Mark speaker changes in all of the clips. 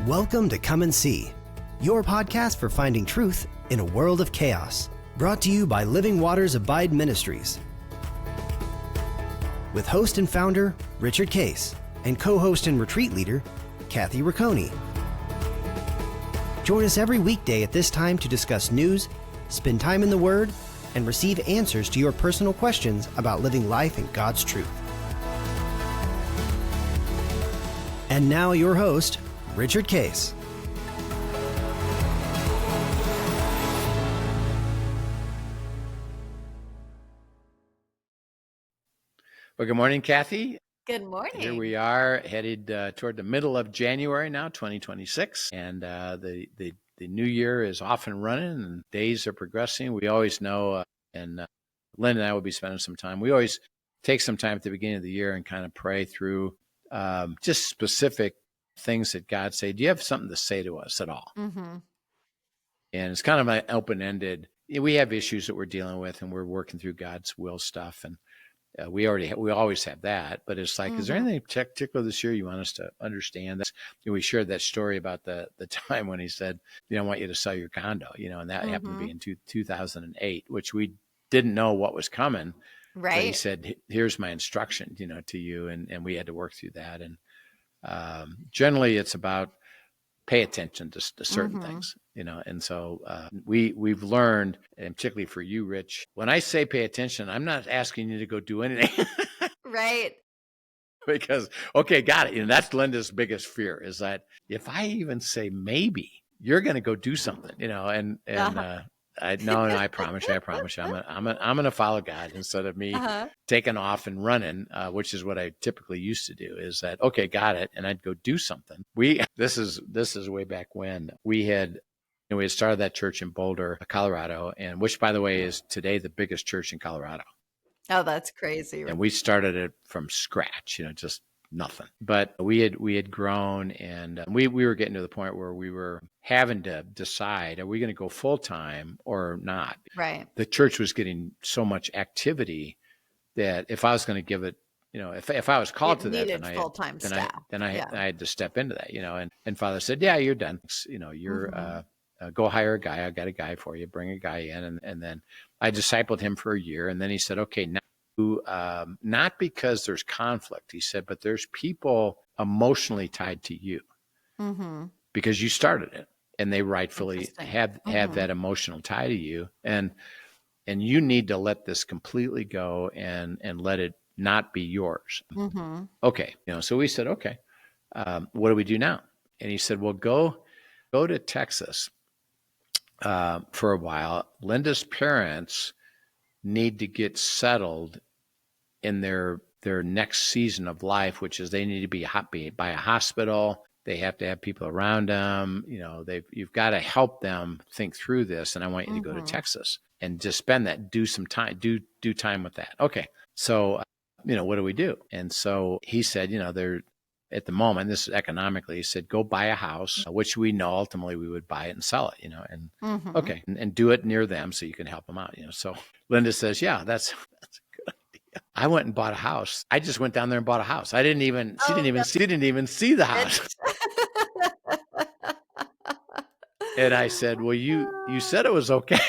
Speaker 1: Welcome to Come and See, your podcast for finding truth in a world of chaos. Brought to you by Living Waters Abide Ministries. With host and founder, Richard Case, and co-host and retreat leader, Kathy Rocconi. Join us every weekday at this time to discuss news, spend time in the Word, and receive answers to your personal questions about living life in God's truth. And now your host, Richard Case.
Speaker 2: Well, good morning, Kathy.
Speaker 3: Good morning.
Speaker 2: Here we are headed toward the middle of January now, 2026, and the new year is off and running, and days are progressing. We always know, and Lynn and I will be spending some time. We always take some time at the beginning of the year and kind of pray through just specific things that God say. Do you have something to say to us at all?
Speaker 3: Mm-hmm.
Speaker 2: And it's kind of an open-ended. We have issues that we're dealing with, and we're working through God's will stuff, and we always have that, but it's like, is there anything particular this year you want us to understand? We shared that story about the time when he said, I want you to sell your condo, and that happened to be in 2008, which we didn't know what was coming.
Speaker 3: Right.
Speaker 2: But he said, here's my instruction, to you. And we had to work through that. And generally it's about pay attention to certain things, and so we've learned, and particularly for you, Rich, when I say pay attention, I'm not asking you to go do anything.
Speaker 3: Right.
Speaker 2: Because, okay, got it. That's Linda's biggest fear is that if I even say maybe, you're going to go do something, I promise you, I'm going to follow God instead of me taking off and running, which is what I typically used to do. Is that, okay, got it, and I'd go do something. This is way back when we had started that church in Boulder, Colorado, and which, by the way, is today the biggest church in Colorado.
Speaker 3: Oh, that's crazy!
Speaker 2: And we started it from scratch, just nothing. But we had grown, and we were getting to the point where we were having to decide, are we going to go full time or not?
Speaker 3: Right.
Speaker 2: The church was getting so much activity that if I was going to give it, if I was called to that, then I had to step into that, and Father said, yeah, you're done. You're go hire a guy. I got a guy for you. Bring a guy in, and then I discipled him for a year, and then he said, okay, now. Not because there's conflict, he said, but there's people emotionally tied to you because you started it, and they rightfully have that emotional tie to you, and you need to let this completely go and let it not be yours. Okay, so we said, okay, what do we do now? And he said, well, go to Texas for a while. Linda's parents need to get settled in their next season of life, which is they need to be by a hospital. They have to have people around them. You've got to help them think through this. And I want you to go to Texas and just spend that, do some time, do time with that. Okay. So, what do we do? And so he said, they're at the moment, this is economically, he said, go buy a house, which we know ultimately we would buy it and sell it, and okay. And do it near them so you can help them out, So Linda says, yeah, that's a good idea. I went and bought a house. I just went down there and bought a house. She didn't even see the house. And I said, well, you said it was okay.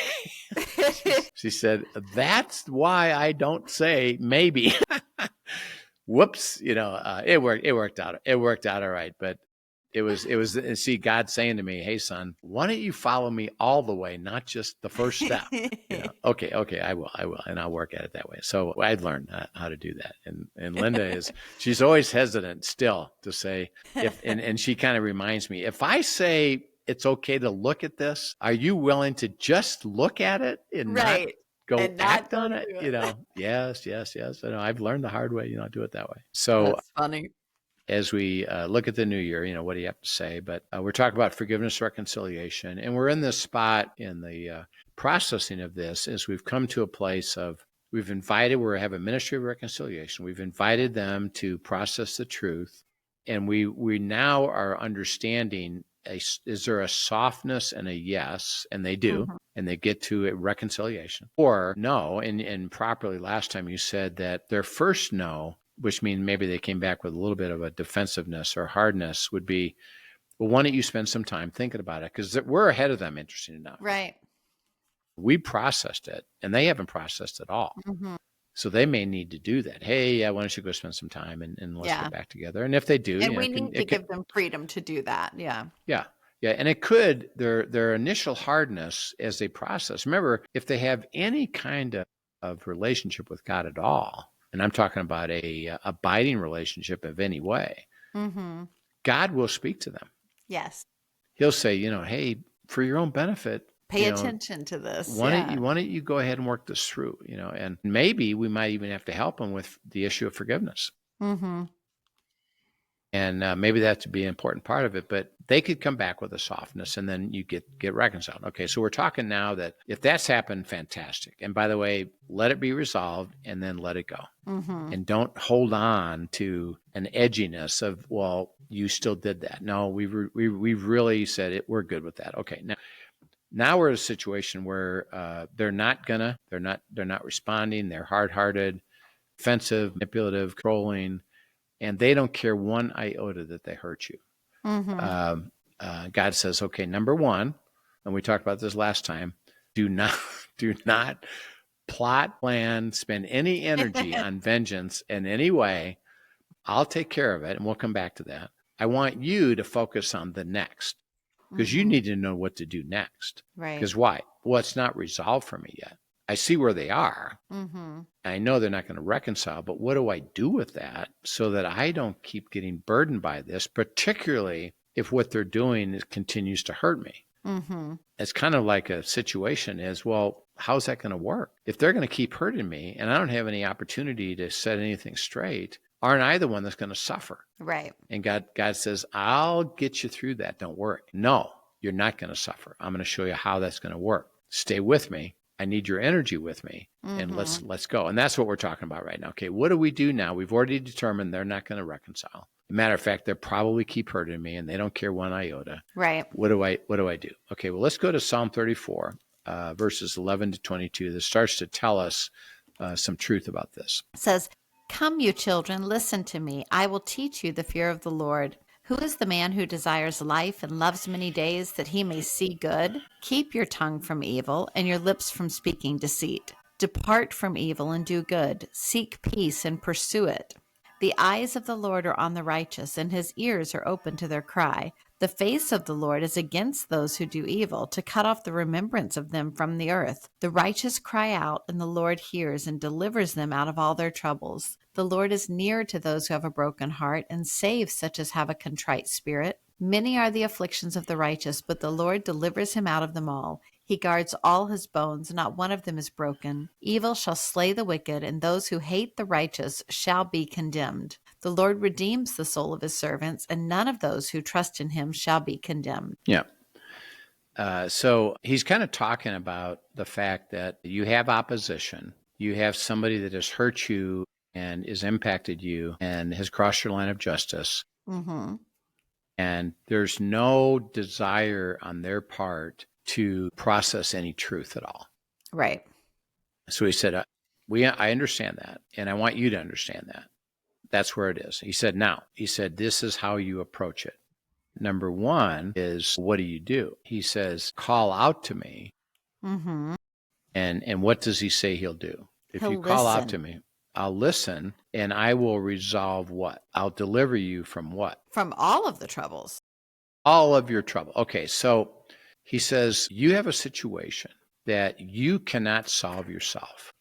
Speaker 2: She said, that's why I don't say maybe. Whoops, it worked out. It worked out all right. But it was see God saying to me, hey son, why don't you follow me all the way, not just the first step? Okay, I will. And I'll work at it that way. So I've learned how to do that. And Linda she's always hesitant still to say and she kind of reminds me, if I say it's okay to look at this, are you willing to just look at it and not go act on it, Yes. I know I've learned the hard way, do it that way. So
Speaker 3: that's funny.
Speaker 2: As we look at the new year, what do you have to say? But we're talking about forgiveness, reconciliation, and we're in this spot in the processing of this as we've come to a place of we have a ministry of reconciliation. We've invited them to process the truth, and we now are understanding. Is there a softness and a yes? And they do, and they get to a reconciliation. Or no, and properly last time you said that their first no, which means maybe they came back with a little bit of a defensiveness or hardness, would be well, why don't you spend some time thinking about it? Because we're ahead of them, interesting enough.
Speaker 3: Right.
Speaker 2: We processed it, and they haven't processed it all.
Speaker 3: Mm-hmm.
Speaker 2: So they may need to do that. Hey, why don't you go spend some time and let's get back together? And if they do,
Speaker 3: and we need to give them freedom to do that. Yeah.
Speaker 2: Yeah. Yeah. And it could, their initial hardness as they process. Remember, if they have any kind of relationship with God at all, and I'm talking about a abiding relationship of any way,
Speaker 3: mm-hmm.
Speaker 2: God will speak to them.
Speaker 3: Yes.
Speaker 2: He'll say, hey, for your own benefit,
Speaker 3: pay attention to this.
Speaker 2: Why don't you go ahead and work this through, and maybe we might even have to help them with the issue of forgiveness.
Speaker 3: Mm-hmm.
Speaker 2: And maybe that to be an important part of it, but they could come back with a softness and then you get reconciled. Okay, so we're talking now that if that's happened, fantastic. And by the way, let it be resolved and then let it go.
Speaker 3: Mm-hmm.
Speaker 2: And don't hold on to an edginess of, well, you still did that. No, we've really said it. We're good with that. Okay, now we're in a situation where they're not responding. They're hard-hearted, offensive, manipulative, controlling, and they don't care one iota that they hurt you.
Speaker 3: Mm-hmm.
Speaker 2: God says, okay, number one, and we talked about this last time, do not plot, plan, spend any energy on vengeance in any way. I'll take care of it, and we'll come back to that. I want you to focus on the next, because you need to know what to do next.
Speaker 3: Right.
Speaker 2: Because why? Well, it's not resolved for me yet. I see where they are.
Speaker 3: Mm-hmm.
Speaker 2: I know they're not going to reconcile, but what do I do with that so that I don't keep getting burdened by this, particularly if what they're doing continues to hurt me?
Speaker 3: Mm-hmm.
Speaker 2: It's kind of like a situation is, well, how's that going to work? If they're going to keep hurting me and I don't have any opportunity to set anything straight, aren't I the one that's going to suffer?
Speaker 3: Right.
Speaker 2: And God says, I'll get you through that. Don't worry. No, you're not going to suffer. I'm going to show you how that's going to work. Stay with me. I need your energy with me, and let's go. And that's what we're talking about right now. Okay, what do we do now? We've already determined they're not going to reconcile. Matter of fact, they'll probably keep hurting me, and they don't care one iota.
Speaker 3: Right.
Speaker 2: What do I do? Okay, well, let's go to Psalm 34, verses 11 to 22. This starts to tell us some truth about this.
Speaker 3: It says, "Come, you children, listen to me. I will teach you the fear of the Lord. Who is the man who desires life and loves many days that he may see good? Keep your tongue from evil and your lips from speaking deceit. Depart from evil and do good. Seek peace and pursue it. The eyes of the Lord are on the righteous, and his ears are open to their cry. The face of the Lord is against those who do evil, to cut off the remembrance of them from the earth. The righteous cry out, and the Lord hears and delivers them out of all their troubles. The Lord is near to those who have a broken heart, and saves such as have a contrite spirit. Many are the afflictions of the righteous, but the Lord delivers him out of them all. He guards all his bones, not one of them is broken. Evil shall slay the wicked, and those who hate the righteous shall be condemned. The Lord redeems the soul of his servants, and none of those who trust in him shall be condemned."
Speaker 2: Yeah. So he's kind of talking about the fact that you have opposition. You have somebody that has hurt you and has impacted you and has crossed your line of justice.
Speaker 3: Mm-hmm.
Speaker 2: And there's no desire on their part to process any truth at all.
Speaker 3: Right.
Speaker 2: So he said, I understand that, and I want you to understand that. That's where it is. He said, this is how you approach it. Number one is, what do? He says, call out to me.
Speaker 3: Mm-hmm.
Speaker 2: And what does he say he'll do? If
Speaker 3: He'll
Speaker 2: you call
Speaker 3: listen.
Speaker 2: out to me, I'll listen, and I will resolve what? I'll deliver you from what?
Speaker 3: From all of the troubles.
Speaker 2: All of your trouble. Okay, so he says, you have a situation that you cannot solve yourself,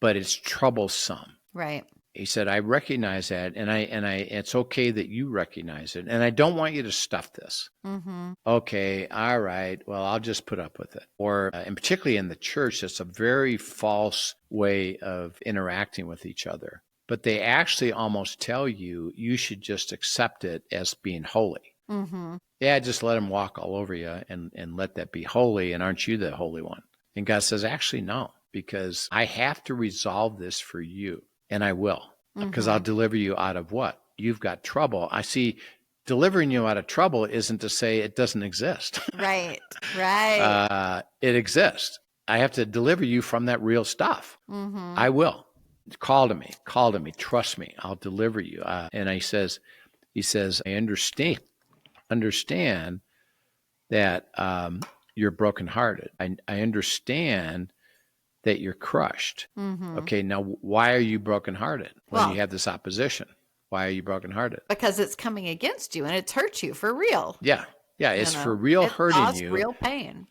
Speaker 2: but it's troublesome.
Speaker 3: Right.
Speaker 2: He said, I recognize that, and it's okay that you recognize it, and I don't want you to stuff this.
Speaker 3: Mm-hmm.
Speaker 2: Okay, all right, well, I'll just put up with it. Or, and particularly in the church, it's a very false way of interacting with each other. But they actually almost tell you should just accept it as being holy.
Speaker 3: Mm-hmm.
Speaker 2: Yeah, just let them walk all over you and let that be holy, and aren't you the holy one? And God says, actually, no, because I have to resolve this for you. And I will, because I'll deliver you out of what? You've got trouble. I see delivering you out of trouble isn't to say it doesn't exist.
Speaker 3: Right.
Speaker 2: It exists. I have to deliver you from that real stuff.
Speaker 3: Mm-hmm.
Speaker 2: I will. Call to me, trust me, I'll deliver you. And he says, I understand understand that you're brokenhearted. I understand that you're crushed. Mm-hmm. Okay, now why are you brokenhearted when you have this opposition? Why are you brokenhearted?
Speaker 3: Because it's coming against you and it's hurt you for real.
Speaker 2: Yeah, it's for real hurting you.
Speaker 3: Real pain.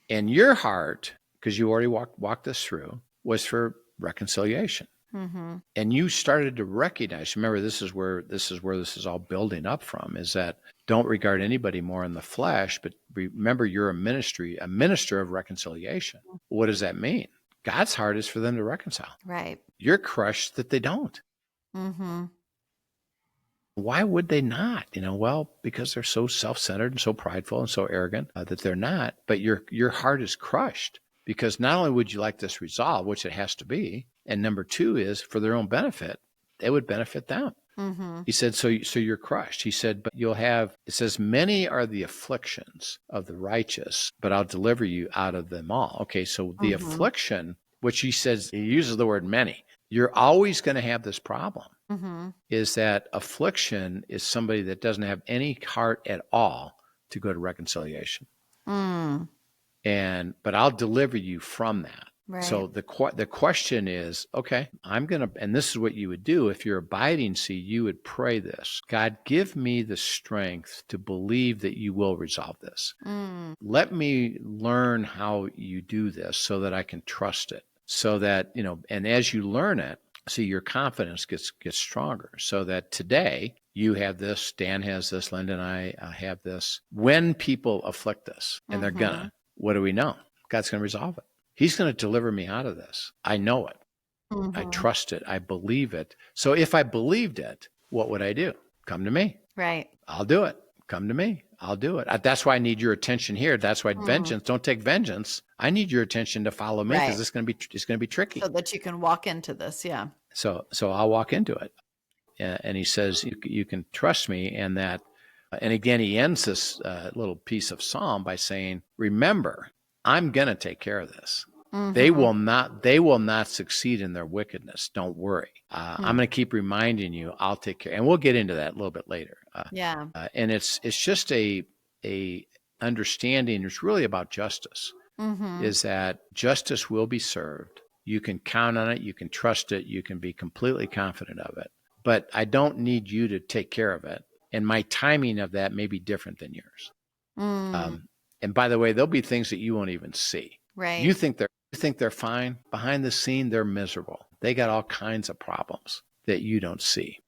Speaker 2: And your heart, because you already walked this through, was for reconciliation. Mm-hmm. And you started to recognize, remember, this is where this is all building up from, is that don't regard anybody more in the flesh, but remember you're a minister of reconciliation. What does that mean? God's heart is for them to reconcile.
Speaker 3: Right.
Speaker 2: You're crushed that they don't. Mm-hmm. Why would they not? Well, because they're so self-centered and so prideful and so arrogant that they're not. But your heart is crushed because not only would you like this resolved, which it has to be, and number two is for their own benefit, it would benefit them. Mm-hmm. He said, so you're crushed. He said, but it says, many are the afflictions of the righteous, but I'll deliver you out of them all. Okay, so the affliction, which he uses the word many. You're always going to have this problem, is that affliction is somebody that doesn't have any heart at all to go to reconciliation. Mm. But I'll deliver you from that. Right. So the question is, okay, and this is what you would do if you're abiding, you would pray this. God, give me the strength to believe that you will resolve this. Mm. Let me learn how you do this so that I can trust it. So that, and as you learn it, your confidence gets stronger. So that today you have this, Dan has this, Linda and I have this. When people afflict us, and they're gonna, what do we know? God's gonna resolve it. He's gonna deliver me out of this. I know it. Mm-hmm. I trust it. I believe it. So if I believed it, what would I do? Come to me.
Speaker 3: Right.
Speaker 2: I'll do it. Come to me. I'll do it. That's why I need your attention here. That's why vengeance, don't take vengeance. I need your attention to follow me because it's going to be tricky.
Speaker 3: So that you can walk into this. Yeah.
Speaker 2: So I'll walk into it. And he says, you can trust me. And again, he ends this little piece of Psalm by saying, remember, I'm going to take care of this. Mm-hmm. They will not succeed in their wickedness. Don't worry. I'm going to keep reminding you, I'll take care. And we'll get into that a little bit later. And it's just a understanding. It's really about justice, is that justice will be served. You can count on it. You can trust it. You can be completely confident of it. But I don't need you to take care of it. And my timing of that may be different than yours. Mm. And by the way, there'll be things that you won't even see.
Speaker 3: Right.
Speaker 2: You think they're fine. Behind the scene, they're miserable. They got all kinds of problems that you don't see.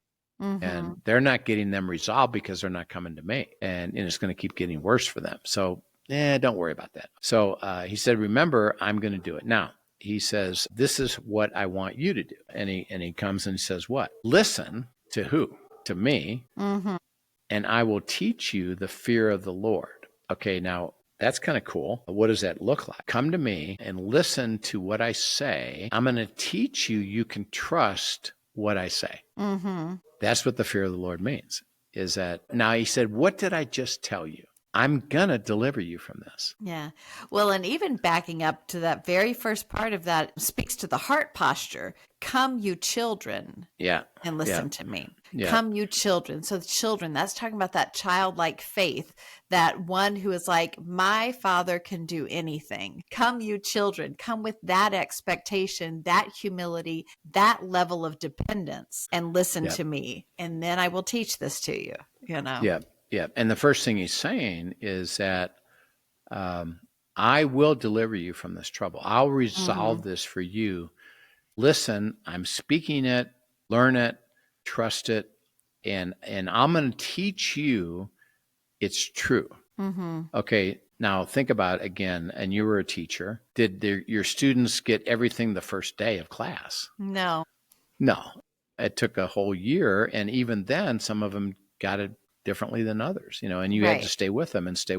Speaker 2: Mm-hmm. And they're not getting them resolved because they're not coming to me. And it's going to keep getting worse for them. So, don't worry about that. So he said, remember, I'm going to do it. Now, he says, this is what I want you to do. And he comes and he says, what? Listen to who? To me. Mm-hmm. And I will teach you the fear of the Lord. Okay, now, that's kind of cool. What does that look like? Come to me and listen to what I say. I'm going to teach you. You can trust what I say. Mm-hmm. That's what the fear of the Lord means, is that now he said, what did I just tell you? I'm going to deliver you from this.
Speaker 3: Yeah. Well, and even backing up to that very first part of that speaks to the heart posture. Come, you children.
Speaker 2: Yeah.
Speaker 3: And listen to me.
Speaker 2: Yeah.
Speaker 3: Come, you children. So the children, that's talking about that childlike faith, that one who is like, my Father can do anything. Come, you children. Come with that expectation, that humility, that level of dependence, and listen to me. And then I will teach this to you,
Speaker 2: Yeah. Yeah. And the first thing he's saying is that I will deliver you from this trouble. I'll resolve this for you. Listen, I'm speaking it, learn it, trust it, and I'm going to teach you it's true. Mm-hmm. Okay, now think about it again, and you were a teacher. Did your students get everything the first day of class?
Speaker 3: No. It
Speaker 2: took a whole year, and even then, some of them got it differently than others, and you had to stay with them, and they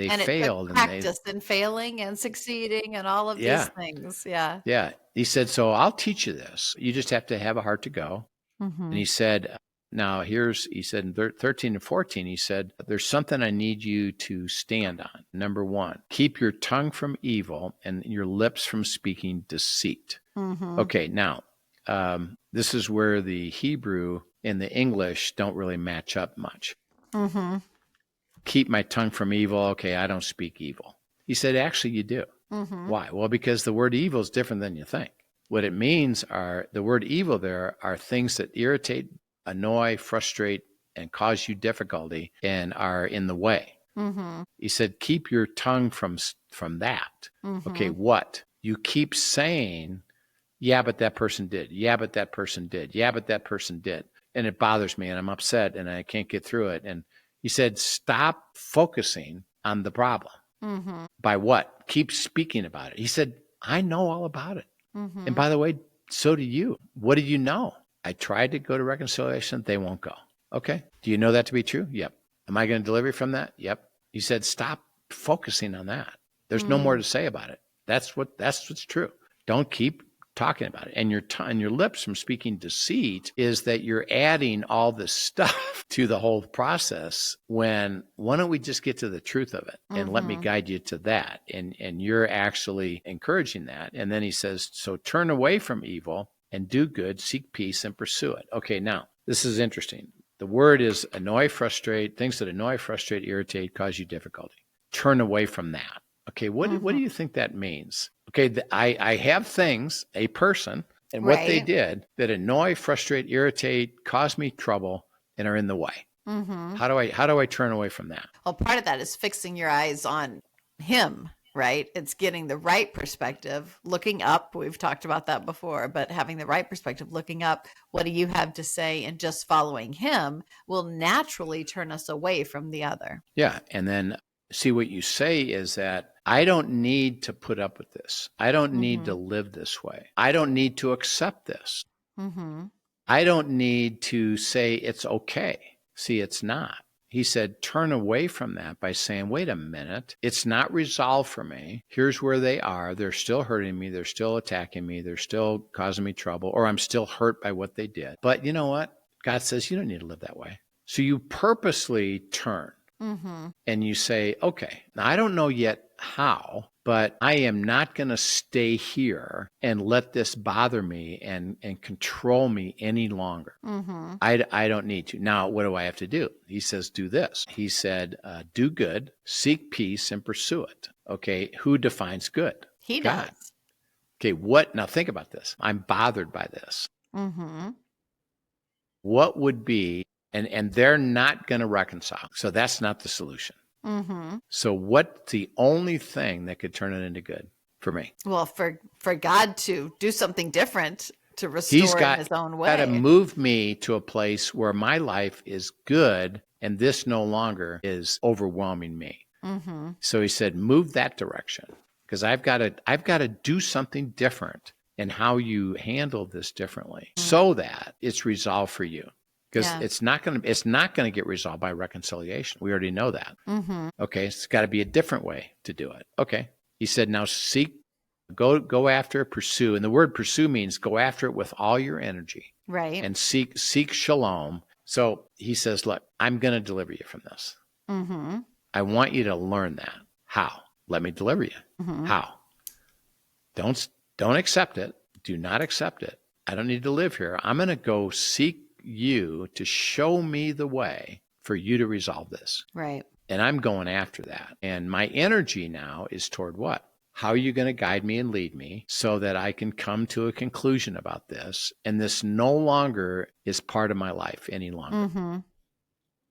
Speaker 3: and
Speaker 2: failed.
Speaker 3: It took practice and failing and succeding and all of these things. Yeah.
Speaker 2: Yeah. He said, so I'll teach you this. You just have to have a heart to go. Mm-hmm. And he said, now he said in 13 and 14, he said, there's something I need you to stand on. Number one, keep your tongue from evil and your lips from speaking deceit. Mm-hmm. Okay. Now, this is where the Hebrew and the English don't really match up much. Mm-hmm. keep my tongue from evil. Okay, I don't speak evil. He said, actually, you do. Mm-hmm. Why? Well, because the word evil is different than you think. What it means the word evil there are things that irritate, annoy, frustrate, and cause you difficulty and are in the way. Mm-hmm. He said, keep your tongue from that. Mm-hmm. Okay, what? You keep saying, yeah, but that person did. Yeah, but that person did. Yeah, but that person did. And it bothers me and I'm upset and I can't get through it. And he said, stop focusing on the problem. Mm-hmm. By what? Keep speaking about it. He said, I know all about it. Mm-hmm. And by the way, so do you. What do you know? I tried to go to reconciliation. They won't go. Okay. Do you know that to be true? Yep. Am I going to deliver you from that? Yep. He said, stop focusing on that. There's no more to say about it. That's what's true. Don't keep talking about it. And your lips from speaking deceit is that you're adding all this stuff to the whole process why don't we just get to the truth of it and let me guide you to that. And you're actually encouraging that. And then he says, so turn away from evil and do good, seek peace and pursue it. Okay. Now this is interesting. The word is annoy, frustrate, things that annoy, frustrate, irritate, cause you difficulty. Turn away from that. Okay, what do you think that means? Okay, I have things, a person, and what they did that annoy, frustrate, irritate, cause me trouble, and are in the way. Mm-hmm. How do I turn away from that?
Speaker 3: Well, part of that is fixing your eyes on him, right? It's getting the right perspective, looking up. We've talked about that before, but having the right perspective, looking up, what do you have to say? And just following him will naturally turn us away from the other.
Speaker 2: Yeah, and then see what you say is that I don't need to put up with this. I don't need to live this way. I don't need to accept this. Mm-hmm. I don't need to say it's okay. See, it's not. He said, turn away from that by saying, wait a minute, it's not resolved for me. Here's where they are. They're still hurting me. They're still attacking me. They're still causing me trouble, or I'm still hurt by what they did. But you know what? God says you don't need to live that way. So you purposely turn. Mm-hmm. And you say, okay, now I don't know yet how, but I am not going to stay here and let this bother me and control me any longer. Mm-hmm. I don't need to. Now, what do I have to do? He says, do this. He said, do good, seek peace, and pursue it. Okay, who defines good?
Speaker 3: He
Speaker 2: God.
Speaker 3: does.
Speaker 2: Okay, what? Now think about this. I'm bothered by this. Mm-hmm. What would be And they're not going to reconcile. So that's not the solution. Mm-hmm. So what's the only thing that could turn it into good for me?
Speaker 3: Well, for God to do something different, to restore in his own way.
Speaker 2: He's got to move me to a place where my life is good and this no longer is overwhelming me. Mm-hmm. So he said, move that direction because I've got to do something different in how you handle this differently so that it's resolved for you. Because it's not going to get resolved by reconciliation. We already know that. Mm-hmm. Okay, it's got to be a different way to do it. Okay, he said, now go after it, pursue, and the word pursue means go after it with all your energy,
Speaker 3: right?
Speaker 2: And seek shalom. So he says, look, I'm going to deliver you from this. Mm-hmm. I want you to learn that. How? Let me deliver you. Mm-hmm. How? Don't accept it. Do not accept it. I don't need to live here. I'm going to go seek you to show me the way for you to resolve this.
Speaker 3: Right.
Speaker 2: And I'm going after that. And my energy now is toward what? How are you going to guide me and lead me so that I can come to a conclusion about this? And this no longer is part of my life any longer. Mm-hmm.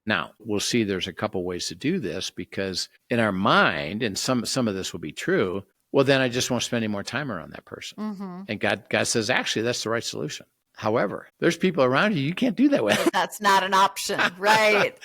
Speaker 2: Now, we'll see there's a couple ways to do this because in our mind, and some of this will be true, well, then I just won't spend any more time around that person. Mm-hmm. And God says, actually, that's the right solution. However, there's people around you can't do that with.
Speaker 3: That's not an option, right?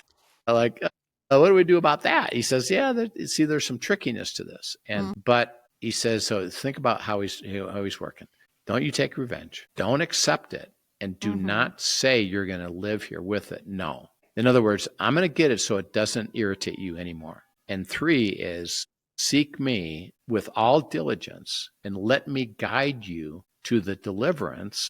Speaker 2: Like, what do we do about that? He says, there's some trickiness to this. But he says, so think about how he's working. Don't you take revenge. Don't accept it. And do not say you're going to live here with it. No. In other words, I'm going to get it so it doesn't irritate you anymore. And 3 is seek me with all diligence and let me guide you to the deliverance,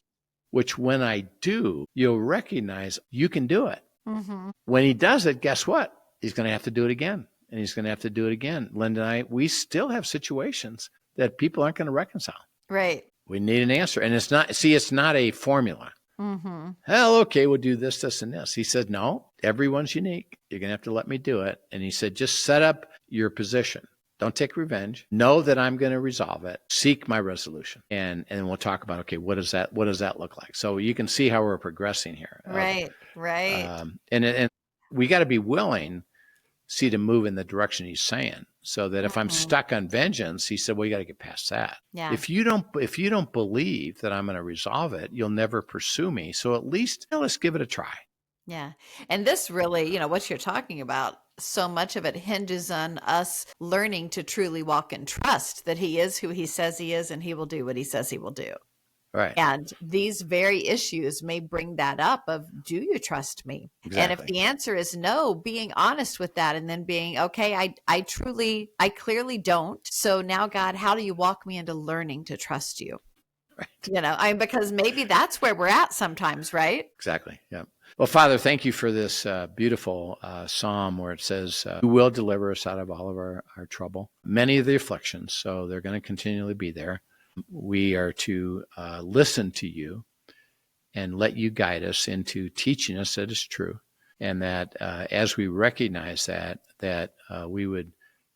Speaker 2: which when I do, you'll recognize you can do it. Mm-hmm. When he does it, guess what? He's going to have to do it again. And he's going to have to do it again. Linda and I, we still have situations that people aren't going to reconcile.
Speaker 3: Right.
Speaker 2: We need an answer. And it's not a formula.
Speaker 3: Mm-hmm.
Speaker 2: Hell, okay, we'll do this, this, and this. He said, no, everyone's unique. You're going to have to let me do it. And he said, just set up your position. Don't take revenge. Know that I'm going to resolve it. Seek my resolution. And we'll talk about, okay, what does that look like? So you can see how we're progressing here.
Speaker 3: Right.
Speaker 2: And we got to be willing, to move in the direction he's saying. So that if I'm stuck on vengeance, he said, well, you got to get past that.
Speaker 3: Yeah.
Speaker 2: If you don't believe that I'm going to resolve it, you'll never pursue me. So at least let's give it a try.
Speaker 3: Yeah. And this really, what you're talking about, so much of it hinges on us learning to truly walk in trust that he is who he says he is and he will do what he says he will do.
Speaker 2: Right.
Speaker 3: And these very issues may bring that up of, do you trust me?
Speaker 2: Exactly.
Speaker 3: And if the answer is no, being honest with that and then being, okay, I clearly don't. So now, God, how do you walk me into learning to trust you?
Speaker 2: Right.
Speaker 3: Because maybe that's where we're at sometimes, right?
Speaker 2: Exactly. Yeah. Well, Father, thank you for this beautiful psalm where it says, you will deliver us out of all of our trouble, many of the afflictions. So they're going to continually be there. We are to listen to you and let you guide us into teaching us that is true. And that as we recognize that we would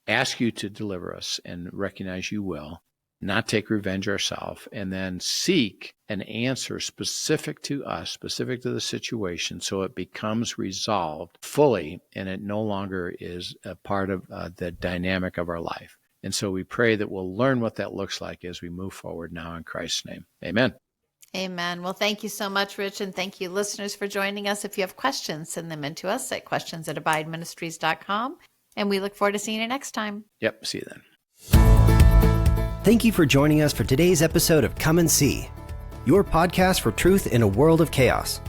Speaker 2: ask you to deliver us and recognize you will, not take revenge ourselves, and then seek an answer specific to us, specific to the situation, so it becomes resolved fully and it no longer is a part of the dynamic of our life. And so we pray that we'll learn what that looks like as we move forward now in Christ's name. Amen.
Speaker 3: Amen. Well, thank you so much, Rich, and thank you, listeners, for joining us. If you have questions, send them in to us at questions@abideministries.com, and we look forward to seeing you next time.
Speaker 2: Yep. See you then.
Speaker 1: Thank you for joining us for today's episode of Come and See, your podcast for truth in a world of chaos.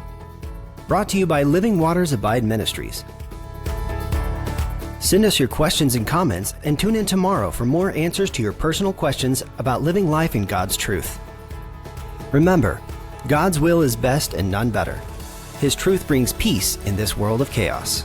Speaker 1: Brought to you by Living Waters Abide Ministries. Send us your questions and comments and tune in tomorrow for more answers to your personal questions about living life in God's truth. Remember, God's will is best and none better. His truth brings peace in this world of chaos.